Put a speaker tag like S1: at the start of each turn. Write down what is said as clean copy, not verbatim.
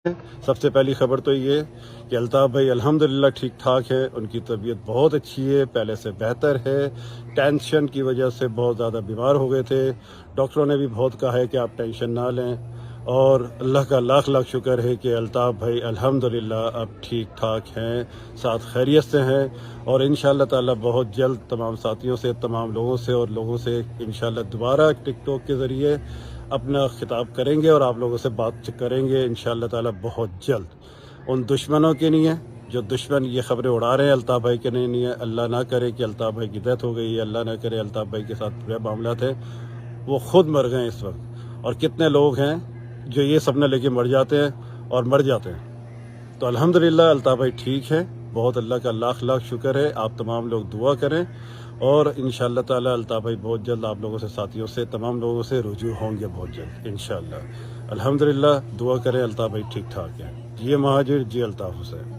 S1: सबसे पहली खबर तो ये कि अल्ताफ़ भाई अल्हम्दुलिल्लाह ठीक ठाक है, उनकी तबीयत बहुत अच्छी है, पहले से बेहतर है। टेंशन की वजह से बहुत ज़्यादा बीमार हो गए थे। डॉक्टरों ने भी बहुत कहा है कि आप टेंशन ना लें, और अल्लाह का लाख लाख शुक्र है कि अल्ताफ़ भाई अल्हम्दुलिल्लाह अब ठीक ठाक हैं, साथ खैरियत से हैं। और इंशाअल्लाह ताला बहुत जल्द तमाम साथियों से, तमाम लोगों से और लोगों से इंशाअल्लाह दोबारा टिकटॉक के ज़रिए अपना खिताब करेंगे और आप लोगों से बात करेंगे इंशाअल्लाह ताला बहुत जल्द। उन दुश्मनों के नहीं है जो दुश्मन ये खबरें उड़ा रहे हैं अल्ताफ़ भाई के नहीं है। अल्लाह ना करे कि अल्ताफ़ भाई की डेथ हो गई है, अल्लाह ना करे अल्ताफ़ भाई के साथ बुरे मामला थे, वो खुद मर गए इस वक्त। और कितने लोग हैं जो ये सपना लेके मर जाते हैं और मर जाते हैं। तो अल्हम्दुलिल्लाह अल्ताफ़ भाई ठीक है, बहुत अल्लाह का लाख लाख शुक्र है। आप तमाम लोग दुआ करें और इंशाअल्लाह ताला अल्ताफ़ भाई बहुत जल्द आप लोगों से, साथियों से, तमाम लोगों से रुजू होंगे बहुत जल्द इंशाअल्लाह। अल्हम्दुलिल्लाह दुआ करें, अल्ताफ़ भाई ठीक ठाक है। जी महाजिर, जी अल्ताफ़ हुसैन।